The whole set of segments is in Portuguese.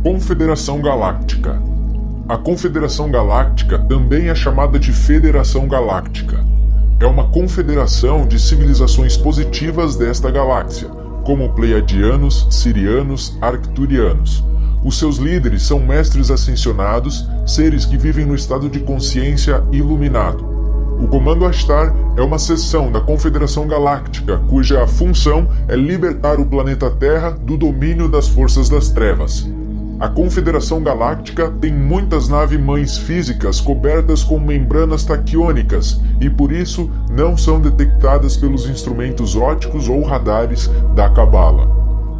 Confederação Galáctica. A Confederação Galáctica também é chamada de Federação Galáctica. É uma confederação de civilizações positivas desta galáxia, como Pleiadianos, Sirianos, Arcturianos. Os seus líderes são mestres ascensionados, seres que vivem no estado de consciência iluminado. O Comando Ashtar é uma seção da Confederação Galáctica, cuja função é libertar o planeta Terra do domínio das forças das trevas. A Confederação Galáctica tem muitas naves-mães físicas cobertas com membranas taquiônicas e por isso não são detectadas pelos instrumentos ópticos ou radares da Cabala.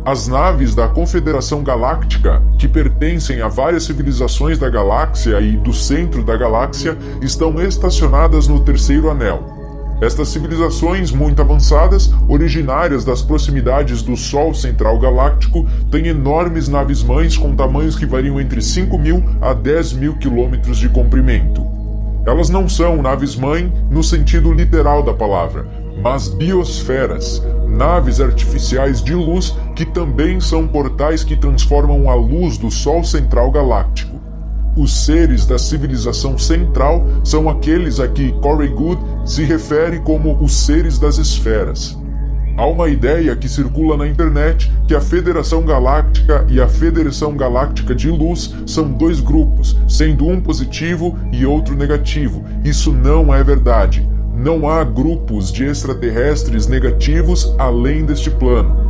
As naves da Confederação Galáctica, que pertencem a várias civilizações da galáxia e do centro da galáxia, estão estacionadas no Terceiro Anel. Estas civilizações muito avançadas, originárias das proximidades do Sol Central Galáctico, têm enormes naves-mães com tamanhos que variam entre 5.000 a 10.000 quilômetros de comprimento. Elas não são naves-mãe no sentido literal da palavra, mas biosferas, naves artificiais de luz que também são portais que transformam a luz do Sol Central Galáctico. Os seres da civilização central são aqueles a que Corey Goode se refere como os seres das esferas. Há uma ideia que circula na internet que a Federação Galáctica e a Federação Galáctica de Luz são dois grupos, sendo um positivo e outro negativo. Isso não é verdade. Não há grupos de extraterrestres negativos além deste plano.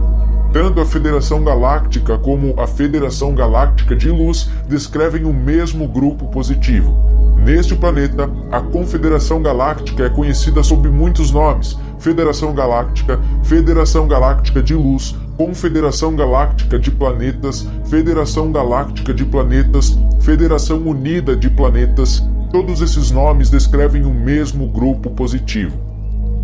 Tanto a Federação Galáctica como a Federação Galáctica de Luz descrevem o mesmo grupo positivo. Neste planeta, a Confederação Galáctica é conhecida sob muitos nomes: Federação Galáctica, Federação Galáctica de Luz, Confederação Galáctica de Planetas, Federação Galáctica de Planetas, Federação Unida de Planetas. Todos esses nomes descrevem o mesmo grupo positivo.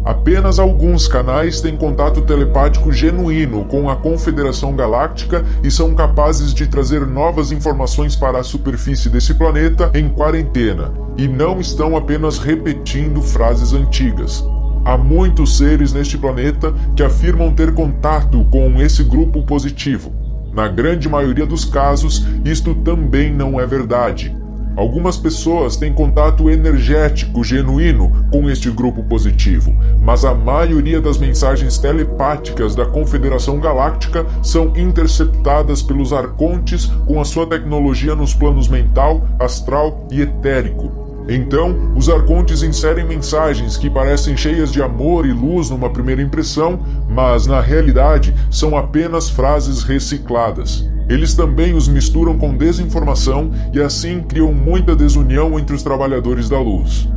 Apenas alguns canais têm contato telepático genuíno com a Confederação Galáctica e são capazes de trazer novas informações para a superfície desse planeta em quarentena, e não estão apenas repetindo frases antigas. Há muitos seres neste planeta que afirmam ter contato com esse grupo positivo. Na grande maioria dos casos, isto também não é verdade. Algumas pessoas têm contato energético genuíno com este grupo positivo, mas a maioria das mensagens telepáticas da Confederação Galáctica são interceptadas pelos arcontes com a sua tecnologia nos planos mental, astral e etérico. Então, os arcontes inserem mensagens que parecem cheias de amor e luz numa primeira impressão, mas na realidade são apenas frases recicladas. Eles também os misturam com desinformação e assim criam muita desunião entre os trabalhadores da luz.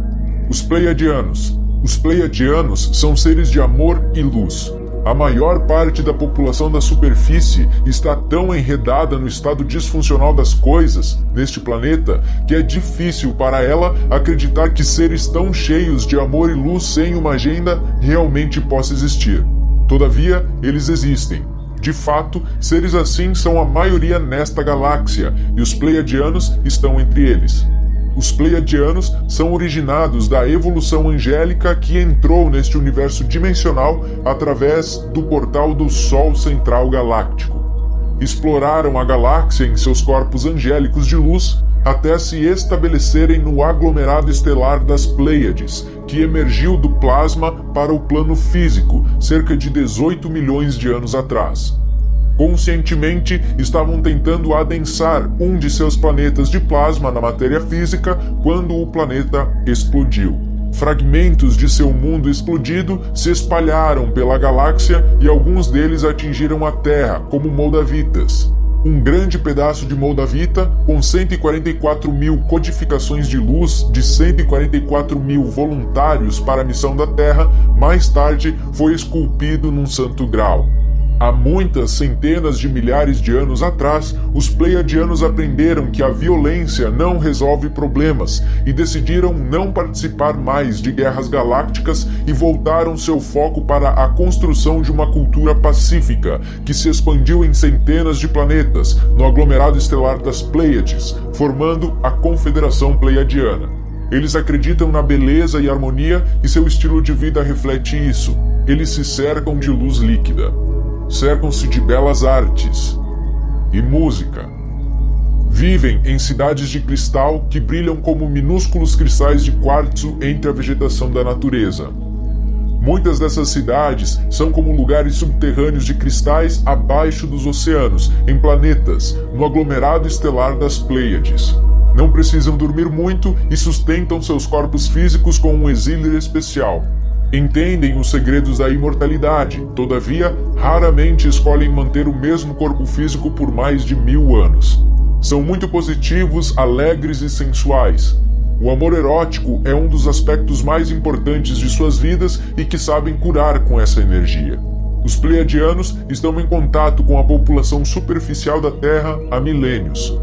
Os Pleiadianos. Os Pleiadianos são seres de amor e luz. A maior parte da população da superfície está tão enredada no estado disfuncional das coisas neste planeta que é difícil para ela acreditar que seres tão cheios de amor e luz sem uma agenda realmente possa existir. Todavia, eles existem. De fato, seres assim são a maioria nesta galáxia, e os Pleiadianos estão entre eles. Os Pleiadianos são originados da evolução angélica que entrou neste universo dimensional através do portal do Sol Central Galáctico. Exploraram a galáxia em seus corpos angélicos de luz até se estabelecerem no aglomerado estelar das Pleiades, que emergiu do plasma para o plano físico cerca de 18 milhões de anos atrás. Conscientemente, estavam tentando adensar um de seus planetas de plasma na matéria física quando o planeta explodiu. Fragmentos de seu mundo explodido se espalharam pela galáxia e alguns deles atingiram a Terra, como moldavitas. Um grande pedaço de moldavita, com 144 mil codificações de luz de 144 mil voluntários para a missão da Terra, mais tarde foi esculpido num santo grau. Há muitas centenas de milhares de anos atrás, os Pleiadianos aprenderam que a violência não resolve problemas e decidiram não participar mais de guerras galácticas e voltaram seu foco para a construção de uma cultura pacífica que se expandiu em centenas de planetas no aglomerado estelar das Pleiades, formando a Confederação Pleiadiana. Eles acreditam na beleza e harmonia e seu estilo de vida reflete isso. Eles se cercam de luz líquida. Cercam-se de belas artes e música. Vivem em cidades de cristal que brilham como minúsculos cristais de quartzo entre a vegetação da natureza. Muitas dessas cidades são como lugares subterrâneos de cristais abaixo dos oceanos, em planetas, no aglomerado estelar das Pleiades. Não precisam dormir muito e sustentam seus corpos físicos com um exílio especial. Entendem os segredos da imortalidade, todavia, raramente escolhem manter o mesmo corpo físico por mais de 1000 anos. São muito positivos, alegres e sensuais. O amor erótico é um dos aspectos mais importantes de suas vidas e que sabem curar com essa energia. Os Pleiadianos estão em contato com a população superficial da Terra há milênios.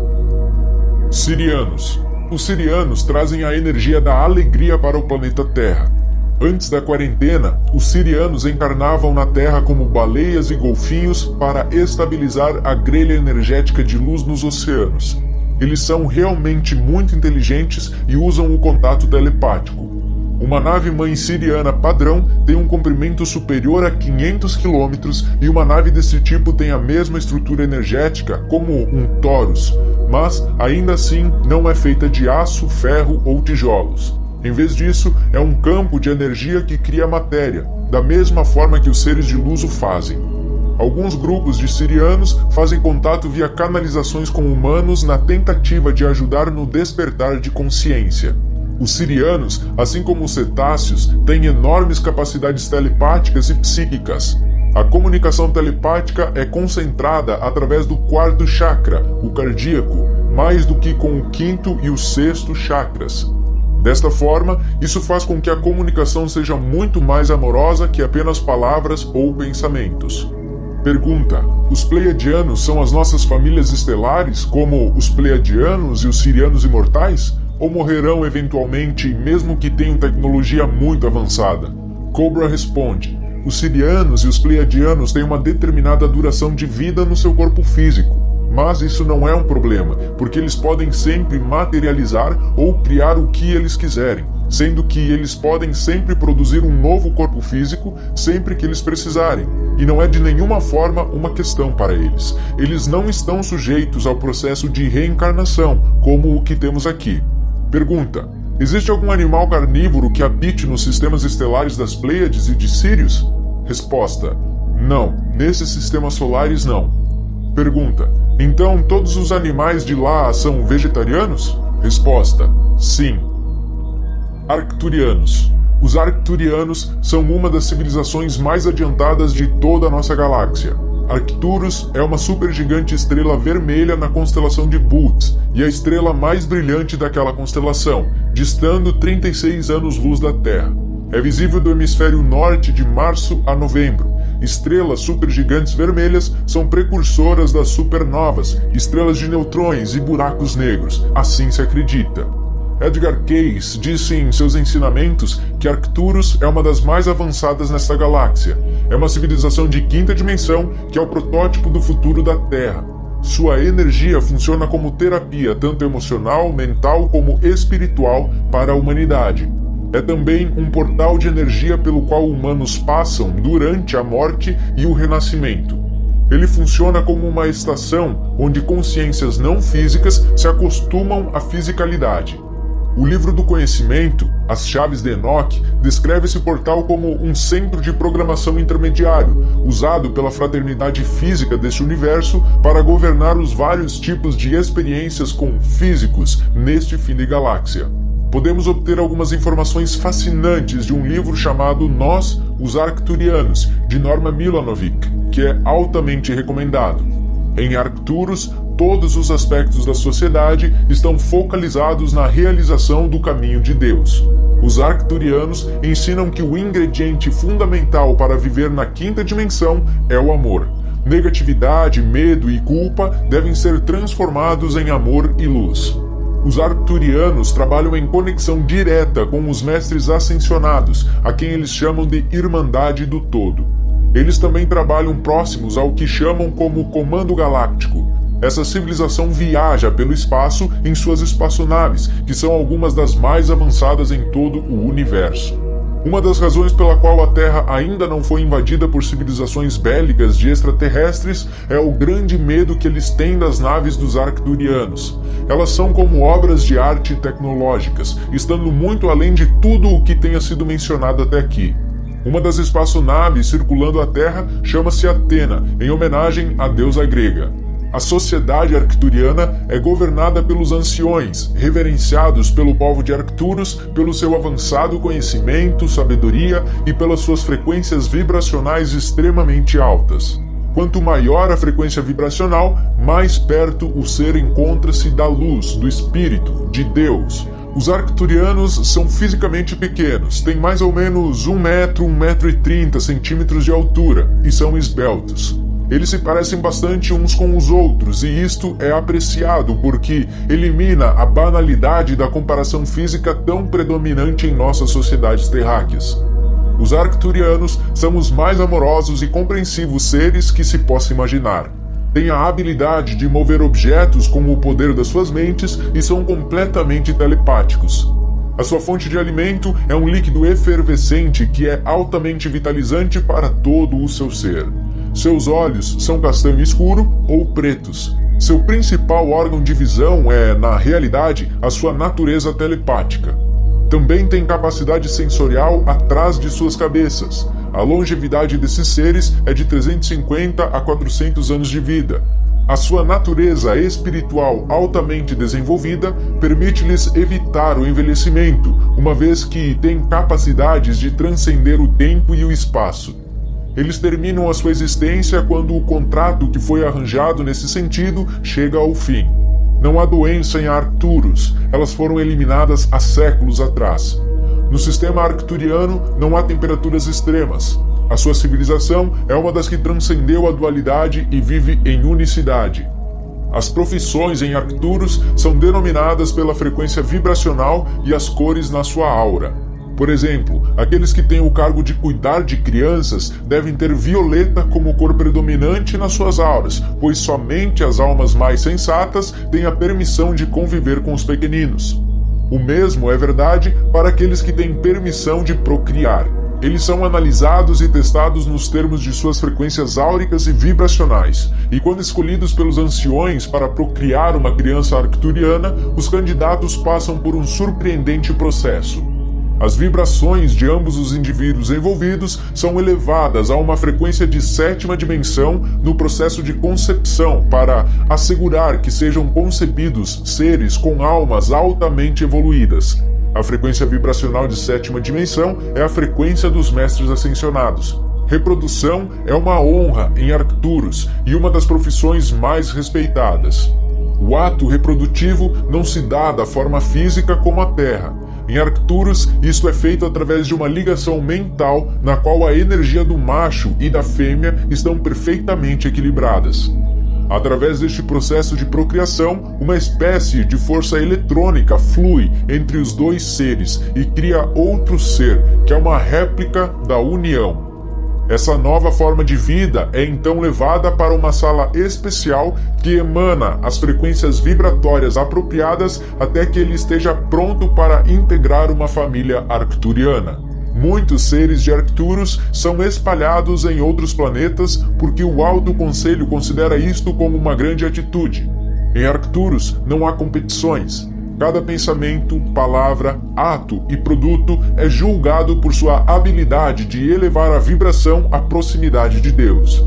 Sirianos. Os Sirianos trazem a energia da alegria para o planeta Terra. Antes da quarentena, os Sirianos encarnavam na Terra como baleias e golfinhos para estabilizar a grelha energética de luz nos oceanos. Eles são realmente muito inteligentes e usam o contato telepático. Uma nave-mãe siriana padrão tem um comprimento superior a 500 km e uma nave desse tipo tem a mesma estrutura energética como um Taurus, mas ainda assim não é feita de aço, ferro ou tijolos. Em vez disso, é um campo de energia que cria matéria, da mesma forma que os seres de luz o fazem. Alguns grupos de sirianos fazem contato via canalizações com humanos na tentativa de ajudar no despertar de consciência. Os sirianos, assim como os cetáceos, têm enormes capacidades telepáticas e psíquicas. A comunicação telepática é concentrada através do 4º chakra, o cardíaco, mais do que com o 5º e o 6º chakras. Desta forma, isso faz com que a comunicação seja muito mais amorosa que apenas palavras ou pensamentos. Pergunta: os Pleiadianos são as nossas famílias estelares, como os Pleiadianos e os Sirianos imortais? Ou morrerão eventualmente, mesmo que tenham tecnologia muito avançada? Cobra responde: os Sirianos e os Pleiadianos têm uma determinada duração de vida no seu corpo físico. Mas isso não é um problema, porque eles podem sempre materializar ou criar o que eles quiserem, sendo que eles podem sempre produzir um novo corpo físico sempre que eles precisarem, e não é de nenhuma forma uma questão para eles. Eles não estão sujeitos ao processo de reencarnação, como o que temos aqui. Pergunta: existe algum animal carnívoro que habite nos sistemas estelares das Pleiades e de Sírius? Resposta: não, nesses sistemas solares não. Pergunta: então todos os animais de lá são vegetarianos? Resposta: sim. Arcturianos. Os Arcturianos são uma das civilizações mais adiantadas de toda a nossa galáxia. Arcturus é uma supergigante estrela vermelha na constelação de Bootes e a estrela mais brilhante daquela constelação, distando 36 anos-luz da Terra. É visível do hemisfério norte de março a novembro. Estrelas supergigantes vermelhas são precursoras das supernovas, estrelas de neutrões e buracos negros, assim se acredita. Edgar Cayce disse em seus ensinamentos que Arcturus é uma das mais avançadas nesta galáxia. É uma civilização de 5ª dimensão que é o protótipo do futuro da Terra. Sua energia funciona como terapia tanto emocional, mental como espiritual para a humanidade. É também um portal de energia pelo qual humanos passam durante a morte e o renascimento. Ele funciona como uma estação onde consciências não físicas se acostumam à fisicalidade. O livro do conhecimento, As Chaves de Enoch, descreve esse portal como um centro de programação intermediário, usado pela fraternidade física deste universo para governar os vários tipos de experiências com físicos neste fim de galáxia. Podemos obter algumas informações fascinantes de um livro chamado Nós, os Arcturianos, de Norma Milanovic, que é altamente recomendado. Em Arcturus, todos os aspectos da sociedade estão focalizados na realização do caminho de Deus. Os Arcturianos ensinam que o ingrediente fundamental para viver na 5ª dimensão é o amor. Negatividade, medo e culpa devem ser transformados em amor e luz. Os Arcturianos trabalham em conexão direta com os mestres ascensionados, a quem eles chamam de Irmandade do Todo. Eles também trabalham próximos ao que chamam como Comando Galáctico. Essa civilização viaja pelo espaço em suas espaçonaves, que são algumas das mais avançadas em todo o universo. Uma das razões pela qual a Terra ainda não foi invadida por civilizações bélicas de extraterrestres é o grande medo que eles têm das naves dos arcturianos. Elas são como obras de arte tecnológicas, estando muito além de tudo o que tenha sido mencionado até aqui. Uma das espaçonaves circulando a Terra chama-se Atena, em homenagem à deusa grega. A sociedade arcturiana é governada pelos anciões, reverenciados pelo povo de Arcturus pelo seu avançado conhecimento, sabedoria e pelas suas frequências vibracionais extremamente altas. Quanto maior a frequência vibracional, mais perto o ser encontra-se da luz, do espírito, de Deus. Os arcturianos são fisicamente pequenos, têm mais ou menos 1 metro, 1,30 m de altura e são esbeltos. Eles se parecem bastante uns com os outros, e isto é apreciado porque elimina a banalidade da comparação física tão predominante em nossas sociedades terráqueas. Os arcturianos são os mais amorosos e compreensivos seres que se possa imaginar. Têm a habilidade de mover objetos com o poder das suas mentes e são completamente telepáticos. A sua fonte de alimento é um líquido efervescente que é altamente vitalizante para todo o seu ser. Seus olhos são castanho escuro ou pretos. Seu principal órgão de visão é, na realidade, a sua natureza telepática. Também tem capacidade sensorial atrás de suas cabeças. A longevidade desses seres é de 350 a 400 anos de vida. A sua natureza espiritual altamente desenvolvida permite-lhes evitar o envelhecimento, uma vez que têm capacidades de transcender o tempo e o espaço. Eles terminam a sua existência quando o contrato que foi arranjado nesse sentido chega ao fim. Não há doença em Arcturus, elas foram eliminadas há séculos atrás. No sistema arcturiano não há temperaturas extremas. A sua civilização é uma das que transcendeu a dualidade e vive em unicidade. As profissões em Arcturus são denominadas pela frequência vibracional e as cores na sua aura. Por exemplo, aqueles que têm o cargo de cuidar de crianças devem ter violeta como cor predominante nas suas auras, pois somente as almas mais sensatas têm a permissão de conviver com os pequeninos. O mesmo é verdade para aqueles que têm permissão de procriar. Eles são analisados e testados nos termos de suas frequências áuricas e vibracionais, e quando escolhidos pelos anciões para procriar uma criança arcturiana, os candidatos passam por um surpreendente processo. As vibrações de ambos os indivíduos envolvidos são elevadas a uma frequência de 7ª dimensão no processo de concepção para assegurar que sejam concebidos seres com almas altamente evoluídas. A frequência vibracional de 7ª dimensão é a frequência dos mestres ascensionados. Reprodução é uma honra em Arcturus e uma das profissões mais respeitadas. O ato reprodutivo não se dá da forma física como a Terra. Em Arcturus, isso é feito através de uma ligação mental na qual a energia do macho e da fêmea estão perfeitamente equilibradas. Através deste processo de procriação, uma espécie de força eletrônica flui entre os dois seres e cria outro ser, que é uma réplica da união. Essa nova forma de vida é então levada para uma sala especial que emana as frequências vibratórias apropriadas até que ele esteja pronto para integrar uma família arcturiana. Muitos seres de Arcturus são espalhados em outros planetas porque o Alto Conselho considera isto como uma grande atitude. Em Arcturus não há competições. Cada pensamento, palavra, ato e produto é julgado por sua habilidade de elevar a vibração à proximidade de Deus.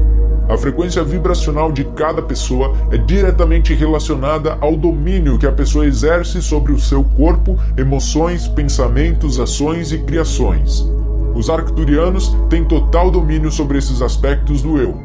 A frequência vibracional de cada pessoa é diretamente relacionada ao domínio que a pessoa exerce sobre o seu corpo, emoções, pensamentos, ações e criações. Os arcturianos têm total domínio sobre esses aspectos do eu.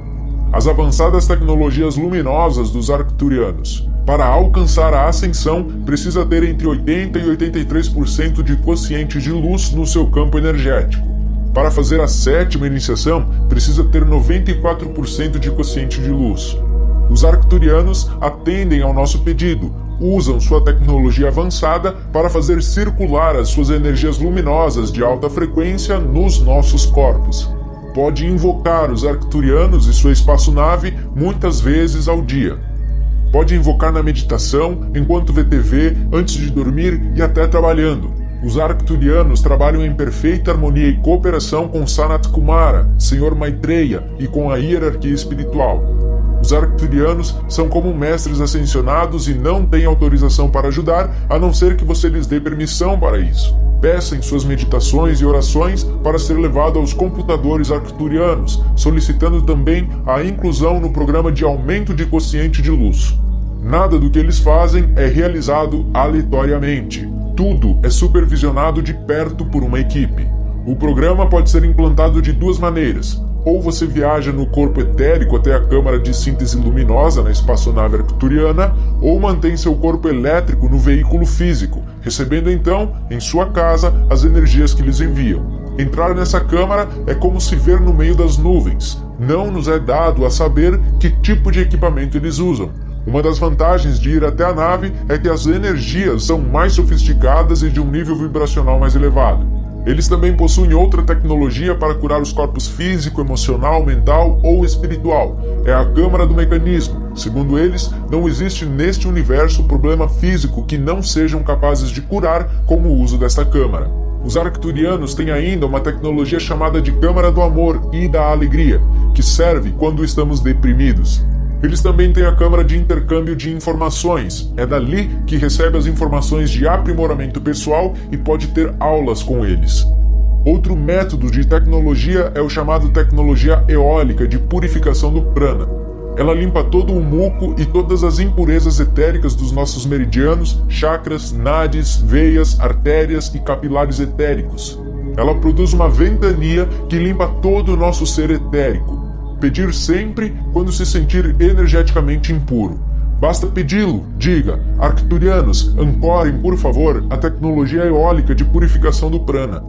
As avançadas tecnologias luminosas dos arcturianos. Para alcançar a ascensão, precisa ter entre 80% e 83% de quociente de luz no seu campo energético. Para fazer a 7ª iniciação, precisa ter 94% de quociente de luz. Os arcturianos atendem ao nosso pedido, usam sua tecnologia avançada para fazer circular as suas energias luminosas de alta frequência nos nossos corpos. Pode invocar os arcturianos e sua espaçonave muitas vezes ao dia. Pode invocar na meditação, enquanto vê TV, antes de dormir e até trabalhando. Os Arcturianos trabalham em perfeita harmonia e cooperação com Sanat Kumara, Senhor Maitreya, e com a hierarquia espiritual. Os Arcturianos são como mestres ascensionados e não têm autorização para ajudar, a não ser que você lhes dê permissão para isso. Peça em suas meditações e orações para ser levado aos computadores arcturianos, solicitando também a inclusão no programa de aumento de quociente de luz. Nada do que eles fazem é realizado aleatoriamente. Tudo é supervisionado de perto por uma equipe. O programa pode ser implantado de duas maneiras. Ou você viaja no corpo etérico até a câmara de síntese luminosa na espaçonave arcturiana, ou mantém seu corpo elétrico no veículo físico, recebendo então, em sua casa, as energias que lhes enviam. Entrar nessa câmara é como se ver no meio das nuvens. Não nos é dado a saber que tipo de equipamento eles usam. Uma das vantagens de ir até a nave é que as energias são mais sofisticadas e de um nível vibracional mais elevado. Eles também possuem outra tecnologia para curar os corpos físico, emocional, mental ou espiritual. É a Câmara do Mecanismo. Segundo eles, não existe neste universo problema físico que não sejam capazes de curar com o uso desta câmara. Os Arcturianos têm ainda uma tecnologia chamada de Câmara do Amor e da Alegria, que serve quando estamos deprimidos. Eles também têm a câmara de intercâmbio de informações. É dali que recebe as informações de aprimoramento pessoal e pode ter aulas com eles. Outro método de tecnologia é o chamado tecnologia eólica de purificação do prana. Ela limpa todo o muco e todas as impurezas etéricas dos nossos meridianos, chakras, nadis, veias, artérias e capilares etéricos. Ela produz uma ventania que limpa todo o nosso ser etérico. Pedir sempre quando se sentir energeticamente impuro. Basta pedi-lo, diga, Arcturianos, ancorem, por favor, a tecnologia eólica de purificação do prana.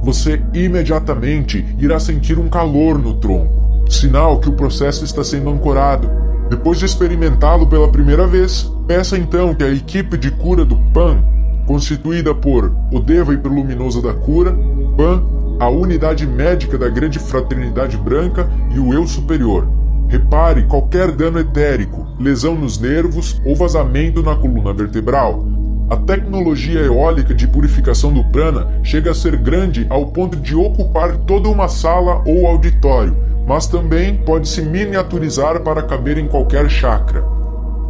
Você imediatamente irá sentir um calor no tronco, sinal que o processo está sendo ancorado. Depois de experimentá-lo pela primeira vez, peça então que a equipe de cura do PAN, constituída por o Deva Hiperluminoso da Cura, PAN, a unidade médica da Grande Fraternidade Branca e o Eu Superior. Repare qualquer dano etérico, lesão nos nervos ou vazamento na coluna vertebral. A tecnologia eólica de purificação do prana chega a ser grande ao ponto de ocupar toda uma sala ou auditório, mas também pode se miniaturizar para caber em qualquer chakra.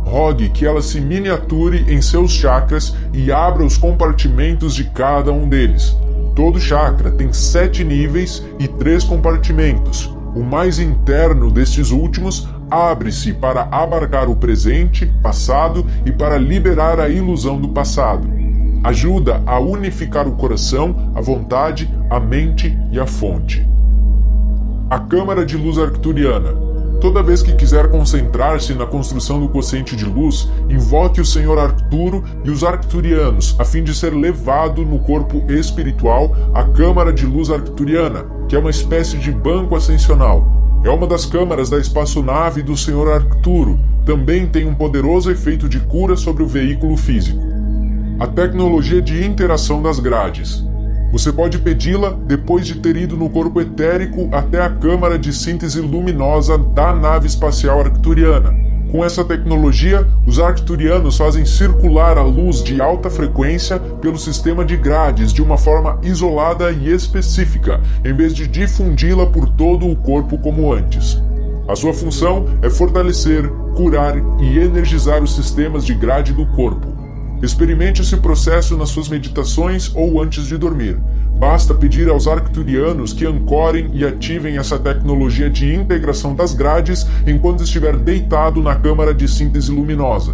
Rogue que ela se miniature em seus chakras e abra os compartimentos de cada um deles. Todo chakra tem 7 níveis e 3 compartimentos. O mais interno destes últimos abre-se para abarcar o presente, passado e para liberar a ilusão do passado. Ajuda a unificar o coração, a vontade, a mente e a fonte. A Câmara de Luz Arcturiana. Toda vez que quiser concentrar-se na construção do quociente de luz, invoque o Senhor Arcturo e os Arcturianos, a fim de ser levado no corpo espiritual à Câmara de Luz Arcturiana, que é uma espécie de banco ascensional. É uma das câmaras da espaçonave do Senhor Arcturo. Também tem um poderoso efeito de cura sobre o veículo físico. A tecnologia de interação das grades. Você pode pedi-la depois de ter ido no corpo etérico até a câmara de síntese luminosa da nave espacial arcturiana. Com essa tecnologia, os arcturianos fazem circular a luz de alta frequência pelo sistema de grades de uma forma isolada e específica, em vez de difundi-la por todo o corpo como antes. A sua função é fortalecer, curar e energizar os sistemas de grade do corpo. Experimente esse processo nas suas meditações ou antes de dormir. Basta pedir aos arcturianos que ancorem e ativem essa tecnologia de integração das grades enquanto estiver deitado na câmara de síntese luminosa.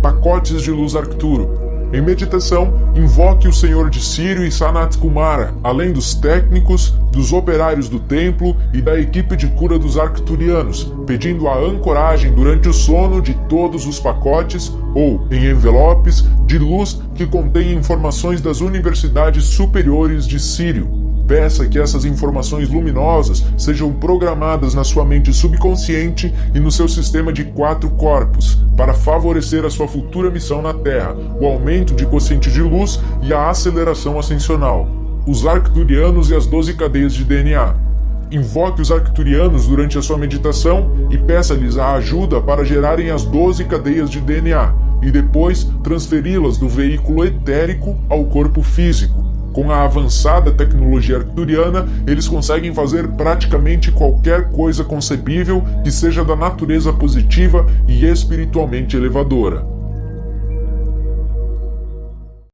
Pacotes de luz Arcturo. Em meditação, invoque o Senhor de Sírio e Sanat Kumara, além dos técnicos, dos operários do templo e da equipe de cura dos arcturianos, pedindo a ancoragem durante o sono de todos os pacotes ou, em envelopes, de luz que contêm informações das universidades superiores de Sírio. Peça que essas informações luminosas sejam programadas na sua mente subconsciente e no seu sistema de 4 corpos, para favorecer a sua futura missão na Terra, o aumento de quociente de luz e a aceleração ascensional. Os Arcturianos e as 12 cadeias de DNA. Invoque os Arcturianos durante a sua meditação e peça-lhes a ajuda para gerarem as 12 cadeias de DNA. e depois transferi-las do veículo etérico ao corpo físico. Com a avançada tecnologia arcturiana, eles conseguem fazer praticamente qualquer coisa concebível que seja da natureza positiva e espiritualmente elevadora.